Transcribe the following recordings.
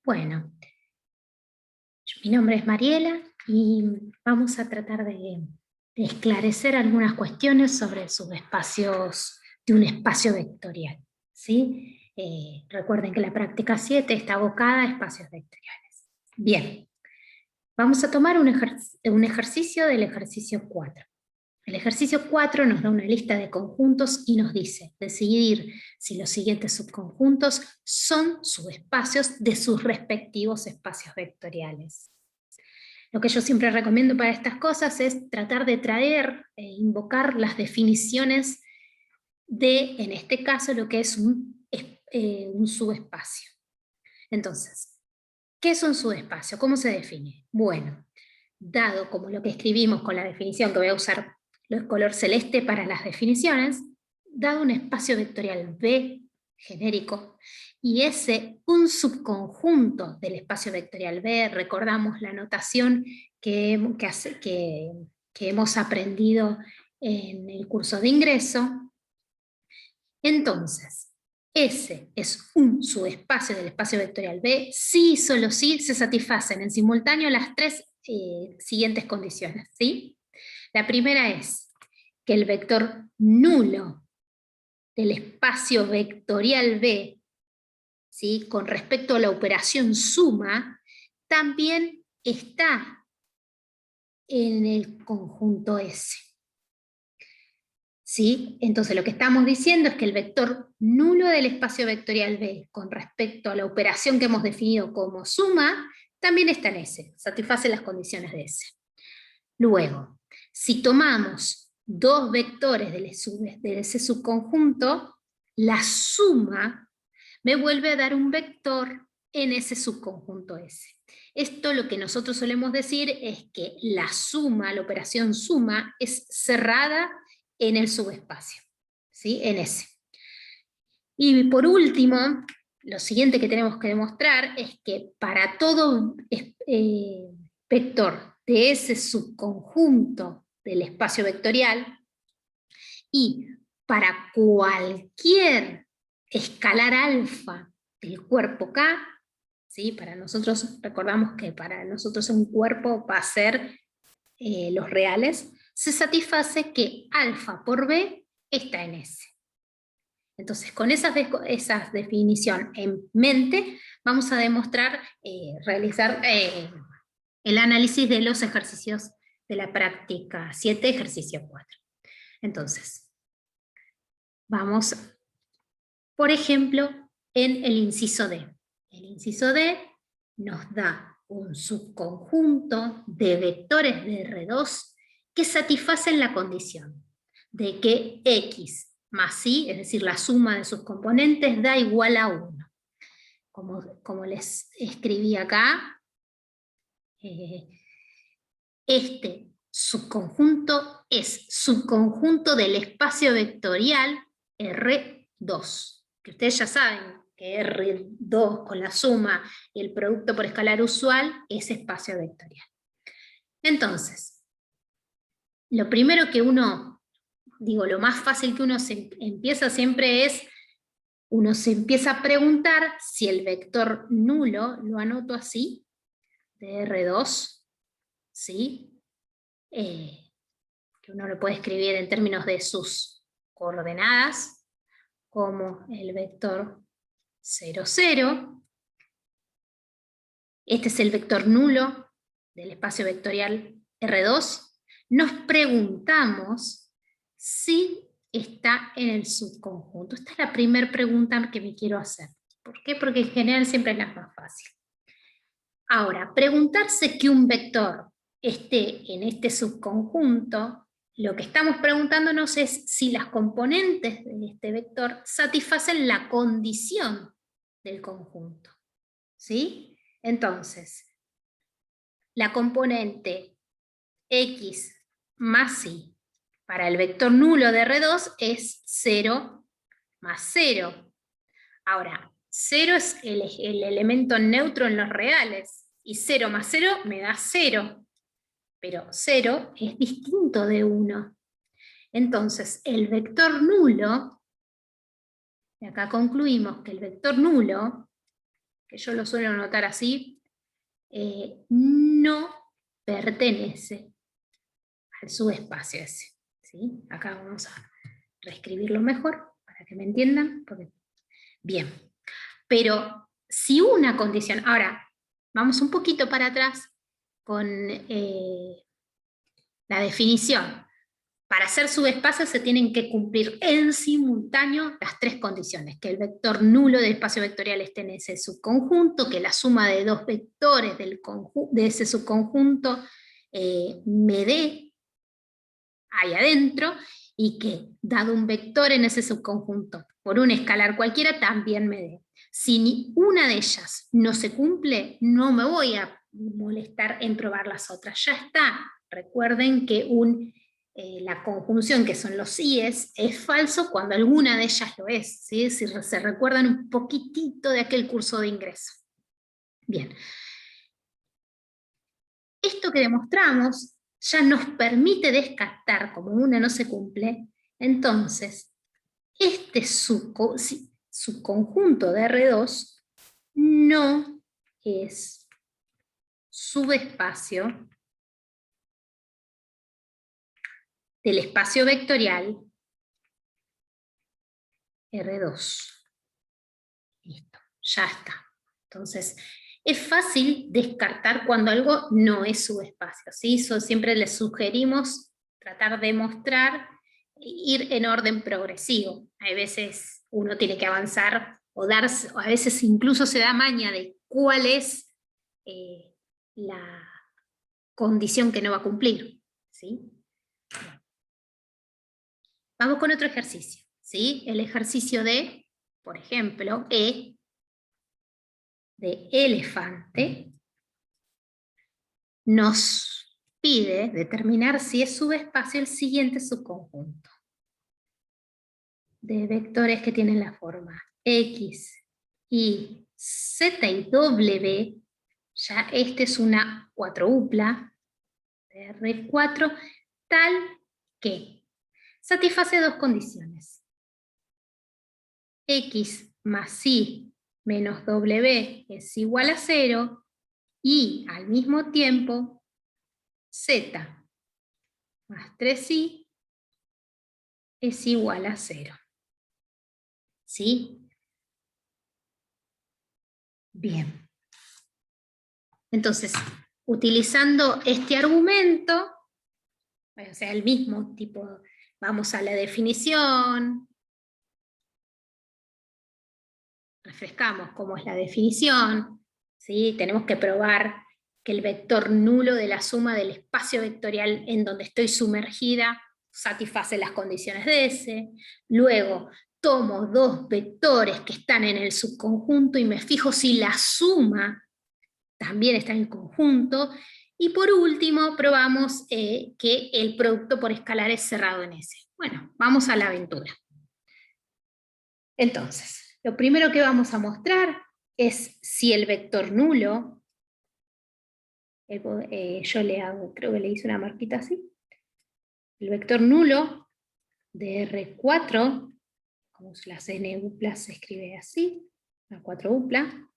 Bueno, mi nombre es Mariela y vamos a tratar de esclarecer algunas cuestiones sobre subespacios de un espacio vectorial, ¿sí? Recuerden que la práctica 7 está abocada a espacios vectoriales. Bien, vamos a tomar un ejercicio del ejercicio 4. El ejercicio 4 nos da una lista de conjuntos y nos dice decidir si los siguientes subconjuntos son subespacios de sus respectivos espacios vectoriales. Lo que yo siempre recomiendo para estas cosas es tratar de traer e invocar las definiciones de, en este caso, lo que es un subespacio. Entonces, ¿qué es un subespacio? ¿Cómo se define? Bueno, dado como lo que escribimos con la definición, que voy a usar el color celeste para las definiciones, dado un espacio vectorial V genérico, y un subconjunto del espacio vectorial V, recordamos la notación que hemos aprendido en el curso de ingreso. Entonces, S es un subespacio del espacio vectorial B, si y solo si se satisfacen en simultáneo las tres siguientes condiciones, ¿sí? La primera es que el vector nulo del espacio vectorial B, ¿sí?, con respecto a la operación suma, también está en el conjunto S. ¿Sí? Entonces lo que estamos diciendo es que el vector nulo del espacio vectorial B con respecto a la operación que hemos definido como suma, también está en S, satisface las condiciones de S. Luego, si tomamos dos vectores de ese subconjunto, la suma me vuelve a dar un vector en ese subconjunto S. Esto lo que nosotros solemos decir es que la suma, la operación suma, es cerrada en el subespacio, ¿sí? En S. Y por último, lo siguiente que tenemos que demostrar es que para todo vector de ese subconjunto del espacio vectorial y para cualquier escalar alfa del cuerpo K, ¿sí? Para nosotros, recordamos que para nosotros un cuerpo va a ser los reales, se satisface que alfa por B está en S. Entonces, con esa definición en mente, vamos a demostrar, realizar el análisis de los ejercicios de la práctica 7, ejercicio 4. Entonces, vamos, por ejemplo, en el inciso D. El inciso D nos da un subconjunto de vectores de R2 que satisfacen la condición de que X más Y, es decir, la suma de sus componentes, da igual a 1. Como les escribí acá, este subconjunto es subconjunto del espacio vectorial R2, que ustedes ya saben que R2 con la suma y el producto por escalar usual es espacio vectorial. Entonces, lo primero que lo más fácil que uno se empieza siempre es, uno se empieza a preguntar si el vector nulo, lo anoto así, de R2, ¿sí? Que uno lo puede escribir en términos de sus coordenadas, como el vector 0, 0. Este es el vector nulo del espacio vectorial R2. Nos preguntamos si está en el subconjunto. Esta es la primera pregunta que me quiero hacer. ¿Por qué? Porque en general siempre es la más fácil. Ahora, preguntarse que un vector esté en este subconjunto, lo que estamos preguntándonos es si las componentes de este vector satisfacen la condición del conjunto. ¿Sí? Entonces, la componente X más Y para el vector nulo de R2 es 0 más 0. Ahora, 0 es el elemento neutro en los reales, y 0 más 0 me da 0. Pero 0 es distinto de 1. Entonces, el vector nulo, y acá concluimos que el vector nulo, que yo lo suelo anotar así, no pertenece al subespacio ese. ¿Sí? Acá vamos a reescribirlo mejor para que me entiendan. Bien, pero si una condición, ahora vamos un poquito para atrás con la definición. Para ser subespacio se tienen que cumplir en simultáneo las tres condiciones: que el vector nulo del espacio vectorial esté en ese subconjunto, que la suma de dos vectores de ese subconjunto me dé ahí adentro, y que, dado un vector en ese subconjunto por un escalar cualquiera, también me dé. Si ni una de ellas no se cumple, no me voy a molestar en probar las otras. Ya está. Recuerden que la conjunción, que son los íes, es falso cuando alguna de ellas lo es, ¿sí? Si se recuerdan un poquitito de aquel curso de ingreso. Bien. Esto que demostramos ya nos permite descartar, como una no se cumple, entonces este subconjunto de R2 no es subespacio del espacio vectorial R2. Listo, ya está. Entonces, es fácil descartar cuando algo no es subespacio, ¿sí? Siempre les sugerimos tratar de mostrar, ir en orden progresivo. Hay veces uno tiene que avanzar o a veces incluso se da maña de cuál es la condición que no va a cumplir, ¿sí? Vamos con otro ejercicio, ¿sí? El ejercicio de, por ejemplo, de elefante, nos pide determinar si es subespacio el siguiente subconjunto de vectores que tienen la forma X, Y, Z y W. Ya este es una cuatropla de R4, tal que satisface dos condiciones: X más Y menos W es igual a 0, y al mismo tiempo Z más 3Y es igual a 0. ¿Sí? Bien. Entonces, utilizando este argumento, o sea, el mismo tipo, vamos a la definición, refrescamos cómo es la definición, ¿sí? Tenemos que probar que el vector nulo de la suma del espacio vectorial en donde estoy sumergida satisface las condiciones de ese. Luego, tomo dos vectores que están en el subconjunto y me fijo si la suma también está en el conjunto. Y por último, probamos que el producto por escalar es cerrado en ese. Bueno, vamos a la aventura. Entonces, lo primero que vamos a mostrar es si el vector nulo, yo le hago, creo que le hice una marquita así, el vector nulo de R4, como las n uplas se escribe así, la 4 upla,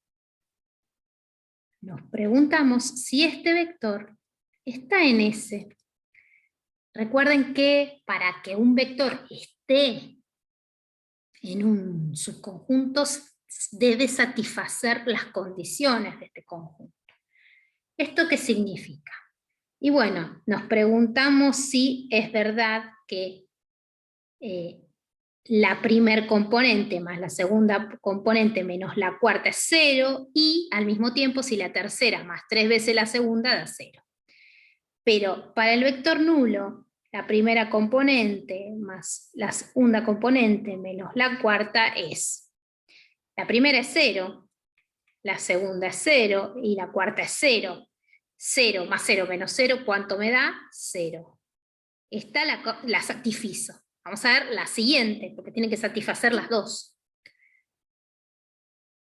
nos preguntamos si este vector está en S. Recuerden que para que un vector esté en un subconjunto debe satisfacer las condiciones de este conjunto. ¿Esto qué significa? Y bueno, nos preguntamos si es verdad que la primer componente más la segunda componente menos la cuarta es 0, y al mismo tiempo si la tercera más 3 veces la segunda da 0. Pero para el vector nulo, la primera componente más la segunda componente menos la cuarta es, la primera es 0, la segunda es 0 y la cuarta es 0. 0 más 0 menos 0, ¿cuánto me da? 0. Esta la satisfizo. Vamos a ver la siguiente, porque tiene que satisfacer las dos.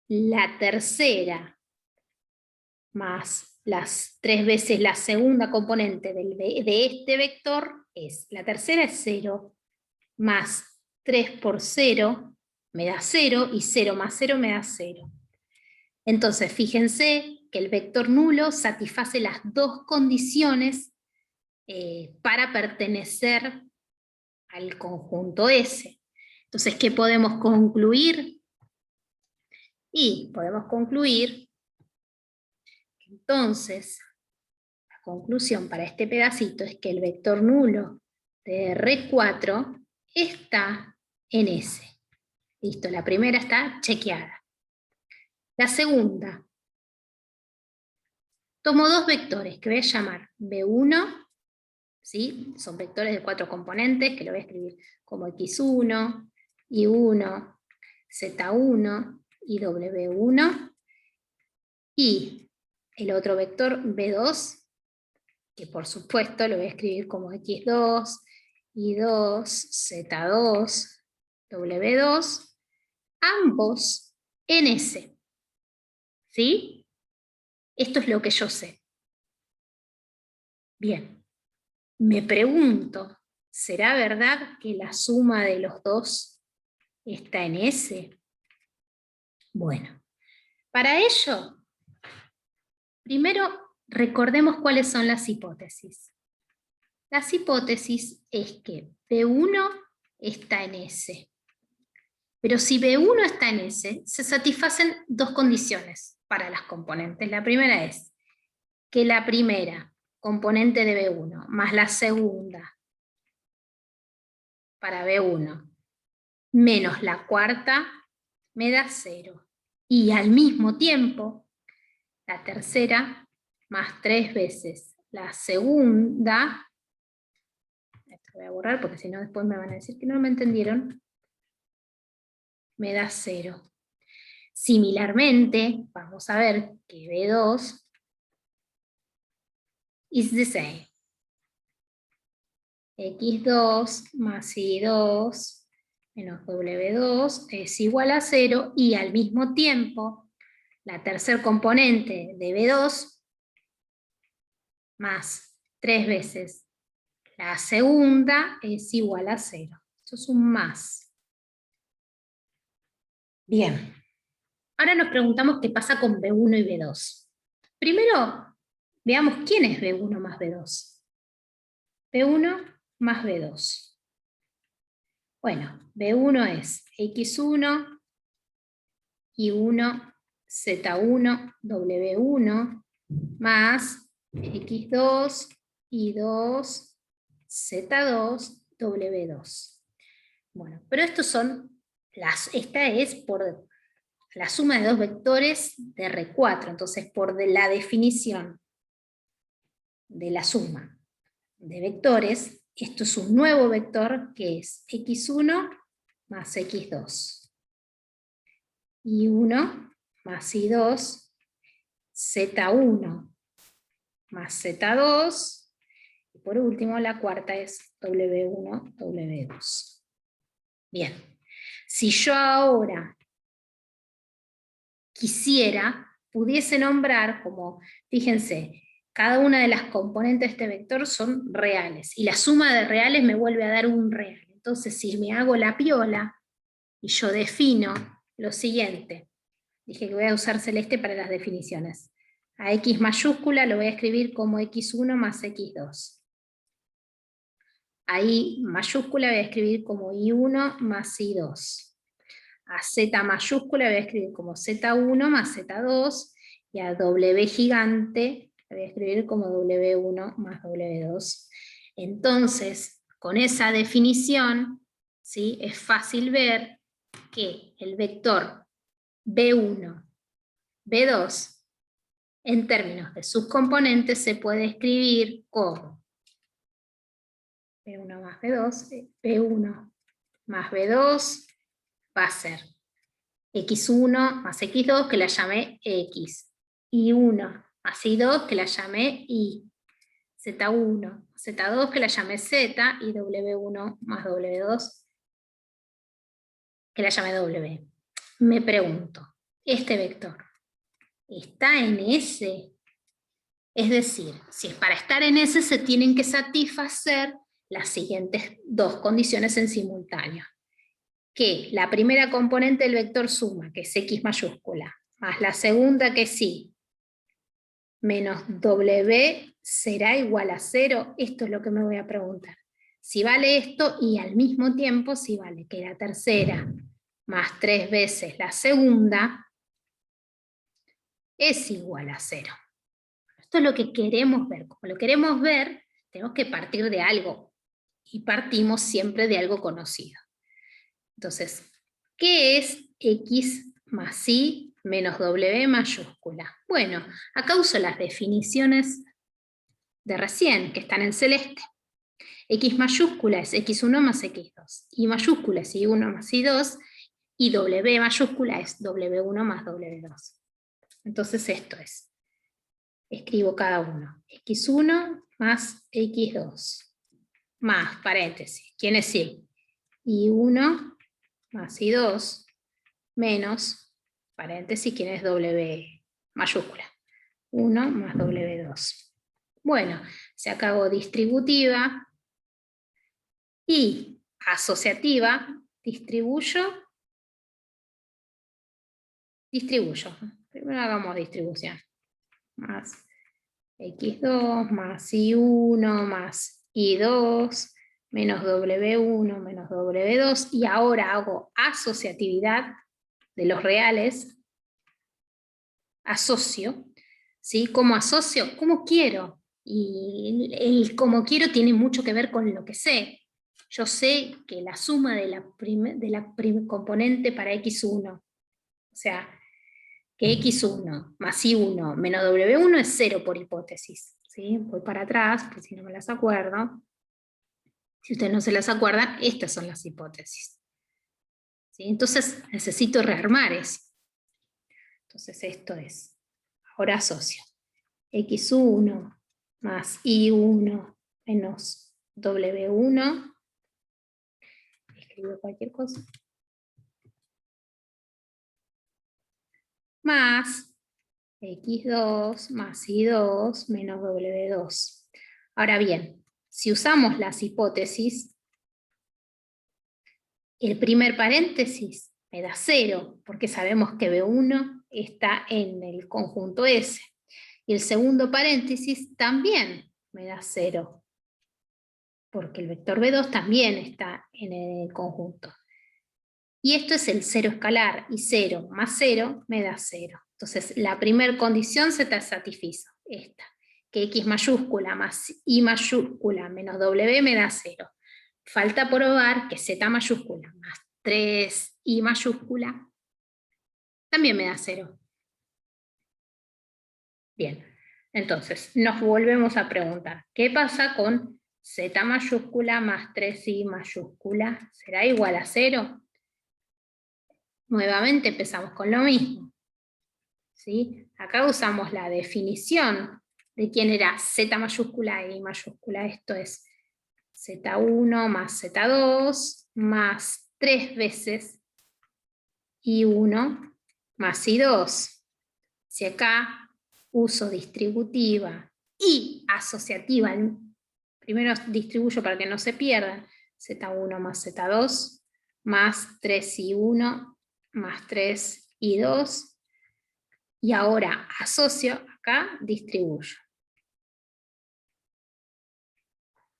La tercera más las 3 veces la segunda componente de este vector es, la tercera es 0, más 3 por 0 me da 0, y 0 más 0 me da 0. Entonces, fíjense que el vector nulo satisface las dos condiciones para pertenecer al conjunto S. Entonces, ¿qué podemos concluir? Y podemos concluir, entonces, la conclusión para este pedacito es que el vector nulo de R4 está en S. Listo, la primera está chequeada. La segunda, tomo dos vectores que voy a llamar B1, ¿sí? Son vectores de 4 componentes que lo voy a escribir como X1, Y1, Z1 y W1. Y el otro vector B2, que por supuesto lo voy a escribir como X2, Y2, Z2, W2, ambos en S. ¿Sí? Esto es lo que yo sé. Bien, me pregunto, ¿será verdad que la suma de los dos está en S? Bueno, para ello, primero recordemos cuáles son las hipótesis. Las hipótesis es que B1 está en S. Pero si B1 está en S, se satisfacen dos condiciones para las componentes. La primera es que la primera componente de B1 más la segunda para B1 menos la cuarta me da 0. Y al mismo tiempo, la tercera más 3 veces la segunda, esto voy a borrar porque si no después me van a decir que no me entendieron, me da 0. Similarmente, vamos a ver que B2 is the same. X2 más Y2 menos W2 es igual a 0 y al mismo tiempo la tercer componente de B2 más 3 veces la segunda es igual a 0. Esto es un más. Bien. Ahora nos preguntamos qué pasa con B1 y B2. Primero, veamos quién es B1 más B2. B1 más B2. Bueno, B1 es X1, Y1, Z1, W1, más X2, Y2, Z2, W2. Bueno, pero estos son esta es por la suma de dos vectores de R4, entonces por la definición de la suma de vectores, esto es un nuevo vector que es X1 más X2. Y1 más Y2, Z1 más Z2, y por último la cuarta es W1, W2. Bien, si yo ahora quisiera, pudiese nombrar como, fíjense, cada una de las componentes de este vector son reales, y la suma de reales me vuelve a dar un real. Entonces, si me hago la piola, y yo defino lo siguiente, dije que voy a usar celeste para las definiciones. A X mayúscula lo voy a escribir como X1 más X2. A Y mayúscula voy a escribir como Y1 más Y2. A Z mayúscula voy a escribir como Z1 más Z2, y a W gigante voy a escribir como W1 más W2. Entonces, con esa definición, ¿sí? Es fácil ver que el vector B1, B2, en términos de sus componentes, se puede escribir como B1 más B2, B1 más B2 va a ser X1 más X2, que la llamé X, Y1 más Y2, que la llamé Y, Z1, Z2, que la llamé Z, y W1 más W2, que la llamé W. Me pregunto, ¿este vector está en S? Es decir, si es para estar en S, se tienen que satisfacer las siguientes dos condiciones en simultáneo. Que la primera componente del vector suma, que es X mayúscula, más la segunda que sí, menos W será igual a 0, esto es lo que me voy a preguntar. Si vale esto y al mismo tiempo si vale que la tercera más 3 veces la segunda es igual a 0. Esto es lo que queremos ver. Como lo queremos ver, tenemos que partir de algo. Y partimos siempre de algo conocido. Entonces, ¿qué es x más y menos w mayúscula? Bueno, acá uso las definiciones de recién, que están en celeste. X mayúscula es x1 más x2. Y mayúscula es y1 más y2. Y w mayúscula es w1 más w2. Entonces esto es. Escribo cada uno. x1 más x2. Más, paréntesis. ¿Quién es y? Y1 más y2 menos, paréntesis, ¿quién es w mayúscula? 1 más w2. Bueno, se acabó distributiva y asociativa, distribuyo. Primero hagamos distribución. Más x2 más y1 más y2 menos w1 menos w2. Y ahora hago asociatividad de los reales. Asocio. ¿Sí? ¿Cómo asocio? ¿Cómo quiero? Y el cómo quiero tiene mucho que ver con lo que sé. Yo sé que la suma de la componente para x1, o sea, que x1 más y1 menos w1 es 0 por hipótesis. ¿Sí? Voy para atrás, pues si no me las acuerdo. Si ustedes no se las acuerdan, estas son las hipótesis. ¿Sí? Entonces necesito rearmar eso. Entonces esto es, ahora asocio. x1 más y1 menos w1, escribo cualquier cosa, más x2 más y2 menos w2. Ahora bien, si usamos las hipótesis, el primer paréntesis me da 0, porque sabemos que B1 está en el conjunto S. Y el segundo paréntesis también me da 0, porque el vector B2 también está en el conjunto. Y esto es el 0 escalar, y 0 más 0 me da 0. Entonces la primera condición se te satisfizo, esta, que x mayúscula más y mayúscula menos w me da 0. Falta probar que z mayúscula más 3i mayúscula también me da 0. Bien, entonces nos volvemos a preguntar, ¿qué pasa con z mayúscula más 3i mayúscula? ¿Será igual a 0? Nuevamente empezamos con lo mismo. ¿Sí? Acá usamos la definición de quién era z mayúscula e i mayúscula. Esto es z1 más z2 más 3 veces i1 más i2. Si acá uso distributiva y asociativa, primero distribuyo para que no se pierdan, z1 más z2 más 3i1 más 3i2, y ahora asocio, acá distribuyo.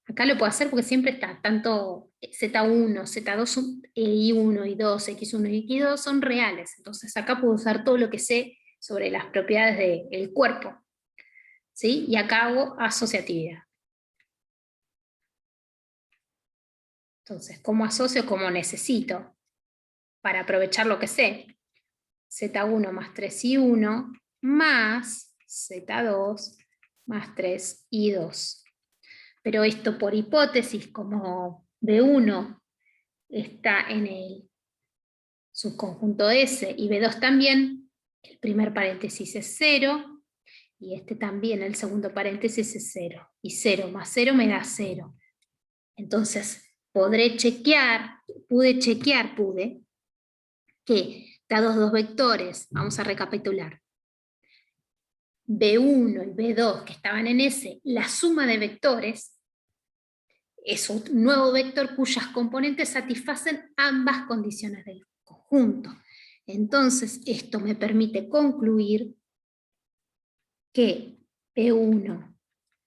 Acá lo puedo hacer porque siempre está, tanto Z1, Z2, I1, I2, X1 y X2 son reales, entonces acá puedo usar todo lo que sé sobre las propiedades del cuerpo, ¿sí? Y acá hago asociatividad. Entonces, ¿cómo asocio? Como necesito, para aprovechar lo que sé. Z1 más 3I1 más Z2 más 3I2. Pero esto por hipótesis, como B1 está en el subconjunto S y B2 también, el primer paréntesis es 0, y este también, el segundo paréntesis es 0. Y 0 más 0 me da 0. Entonces, pude chequear, que dados dos vectores, vamos a recapitular, B1 y B2 que estaban en S, la suma de vectores es un nuevo vector cuyas componentes satisfacen ambas condiciones del conjunto. Entonces, esto me permite concluir que B1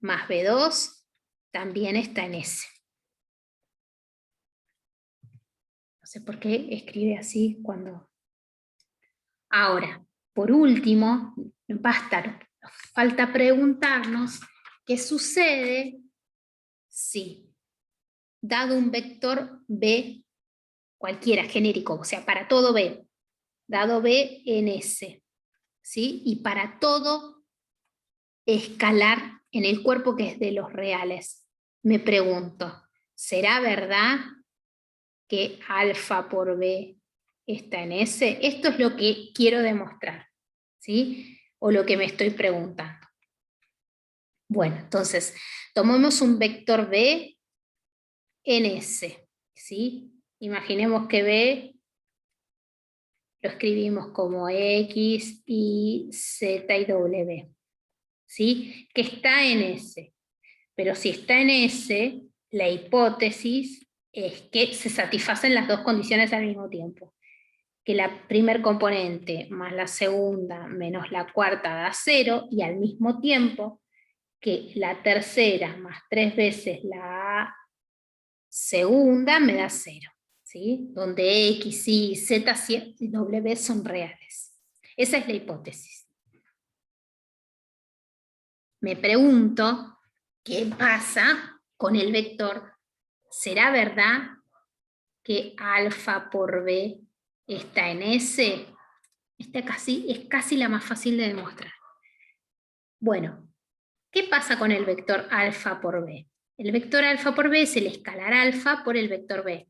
más B2 también está en S. No sé por qué escribe así cuando... Ahora, por último, falta preguntarnos qué sucede si, dado un vector B, cualquiera, genérico, o sea, para todo B, dado B en S, ¿sí? Y para todo escalar en el cuerpo que es de los reales, me pregunto, ¿será verdad que alfa por B está en S? Esto es lo que quiero demostrar, ¿sí? O lo que me estoy preguntando. Bueno, entonces, tomemos un vector B en S, ¿sí? Imaginemos que B lo escribimos como X, Y, Z y W, ¿sí? Que está en S. Pero si está en S, la hipótesis es que se satisfacen las dos condiciones al mismo tiempo. Que la primer componente más la segunda menos la cuarta da 0, y al mismo tiempo que la tercera más 3 veces la segunda me da 0, ¿sí? Donde X, Y, Z y W son reales. Esa es la hipótesis. Me pregunto, ¿qué pasa con el vector? ¿Será verdad que alfa por B está en S? Esta es casi la más fácil de demostrar. Bueno, ¿qué pasa con el vector alfa por B? El vector alfa por B es el escalar alfa por el vector B.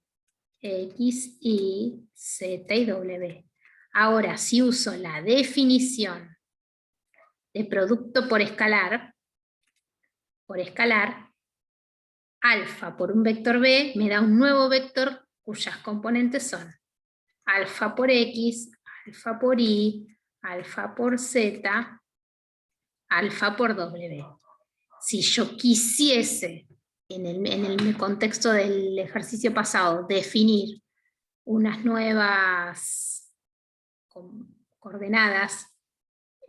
X, Y, Z y W. Ahora, si uso la definición de producto por escalar, alfa por un vector B me da un nuevo vector cuyas componentes son alfa por X, alfa por Y, alfa por Z, alfa por W. Si yo quisiese, en el contexto del ejercicio pasado, definir unas nuevas coordenadas,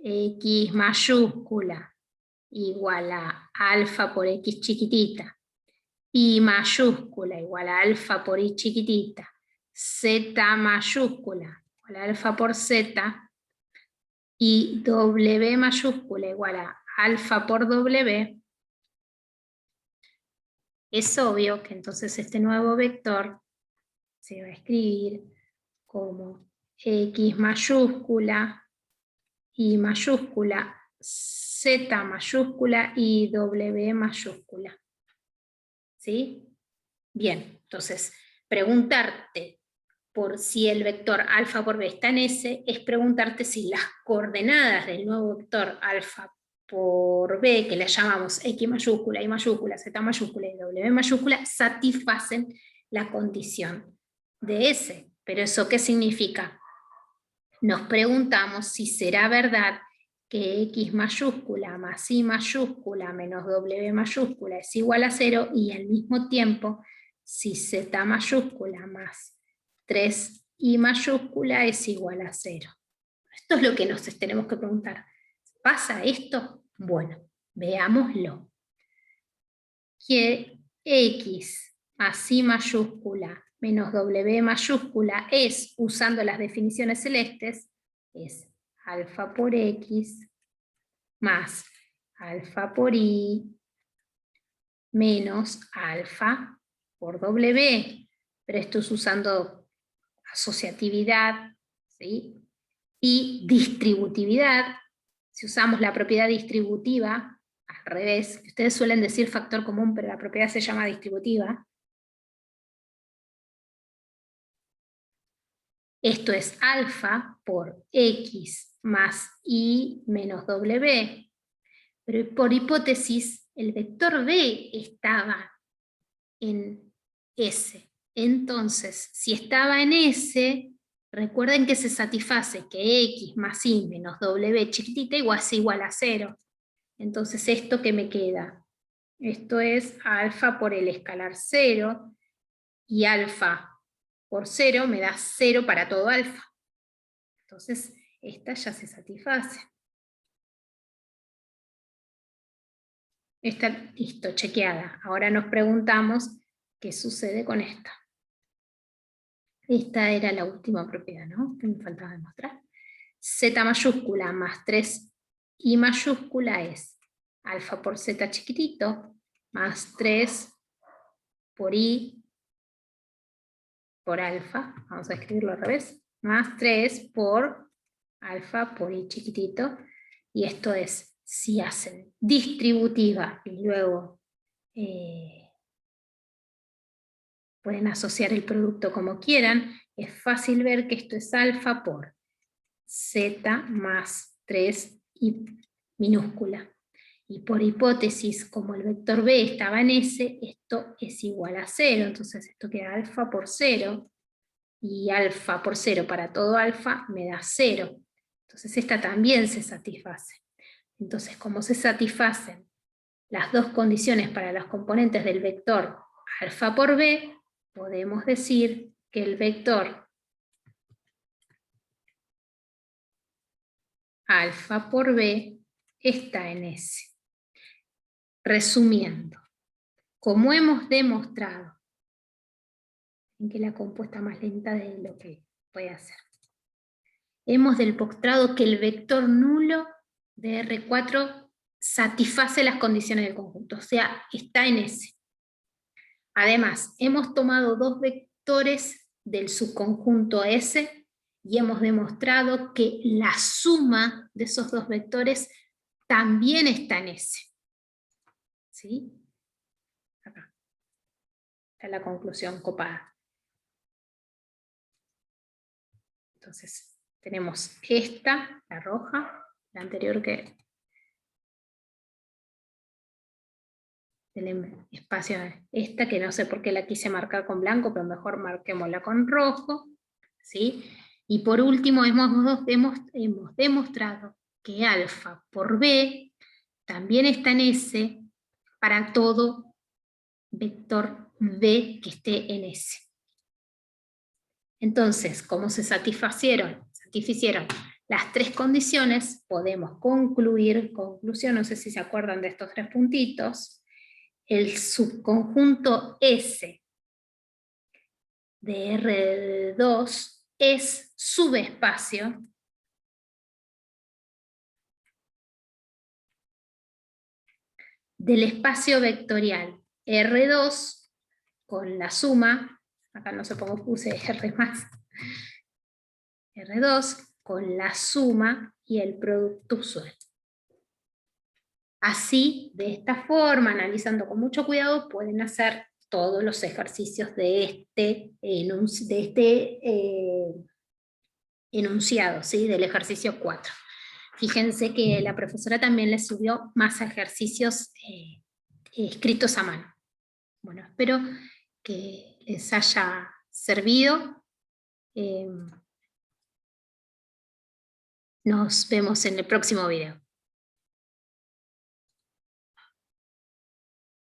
X mayúscula igual a alfa por X chiquitita, Y mayúscula igual a alfa por Y chiquitita, Z mayúscula igual a alfa por Z, y W mayúscula igual a alfa por W, es obvio que entonces este nuevo vector se va a escribir como X mayúscula, Y mayúscula, Z mayúscula y W mayúscula. ¿Sí? Bien, entonces, preguntarte por si el vector alfa por B está en S, es preguntarte si las coordenadas del nuevo vector alfa por B, que le llamamos X mayúscula, Y mayúscula, Z mayúscula y W mayúscula, satisfacen la condición de S. ¿Pero eso qué significa? Nos preguntamos si será verdad que X mayúscula más Y mayúscula menos W mayúscula es igual a 0, y al mismo tiempo si Z mayúscula más 3Y mayúscula es igual a 0. Esto es lo que nos tenemos que preguntar. ¿Pasa esto? Bueno, veámoslo. Que X más Y mayúscula menos W mayúscula es, usando las definiciones celestes, es alfa por X más alfa por Y menos alfa por W. Pero esto es usando asociatividad, ¿sí? Y distributividad. Si usamos la propiedad distributiva, al revés, ustedes suelen decir factor común, pero la propiedad se llama distributiva. Esto es alfa por X más Y menos W. Pero por hipótesis, el vector B estaba en S. Entonces, si estaba en S, recuerden que se satisface que X más Y menos W chiquitita es igual a 0. Entonces, ¿esto qué me queda? Esto es alfa por el escalar 0, y alfa por 0 me da 0 para todo alfa. Entonces, esta ya se satisface. Está listo, chequeada. Ahora nos preguntamos qué sucede con esta. Esta era la última propiedad, ¿no? Que me faltaba demostrar. Z mayúscula más 3i mayúscula es alfa por z chiquitito más 3 por i por alfa, vamos a escribirlo al revés, más 3 por alfa por i chiquitito, y esto es, si hacen distributiva y luego pueden asociar el producto como quieran, es fácil ver que esto es alfa por z más 3i minúscula. Y por hipótesis, como el vector b estaba en S, esto es igual a 0, entonces esto queda alfa por 0, y alfa por 0 para todo alfa me da 0. Entonces esta también se satisface. Entonces, como se satisfacen las dos condiciones para los componentes del vector alfa por b, podemos decir que el vector alfa por b está en S. Resumiendo, como hemos demostrado, en que la compuesta más lenta de lo que puede hacer, hemos demostrado que el vector nulo de R4 satisface las condiciones del conjunto, o sea, está en S. Además, hemos tomado dos vectores del subconjunto S y hemos demostrado que la suma de esos dos vectores también está en S. ¿Sí? Acá está la conclusión copada. Entonces, tenemos esta, la roja, la anterior que del espacio, esta que no sé por qué la quise marcar con blanco, pero mejor marquémosla con rojo, ¿sí? Y por último hemos demostrado que alfa por b también está en S para todo vector b que esté en S. Entonces, como se satisficieron las tres condiciones, podemos concluir, conclusión, no sé si se acuerdan de estos tres puntitos, el subconjunto S de R2 es subespacio del espacio vectorial R2 con la suma, acá no sé cómo puse R más, R2 con la suma y el producto usual. Así, de esta forma, analizando con mucho cuidado, pueden hacer todos los ejercicios de este enunciado, ¿sí? Del ejercicio 4. Fíjense que la profesora también les subió más ejercicios escritos a mano. Bueno, espero que les haya servido. Nos vemos en el próximo video.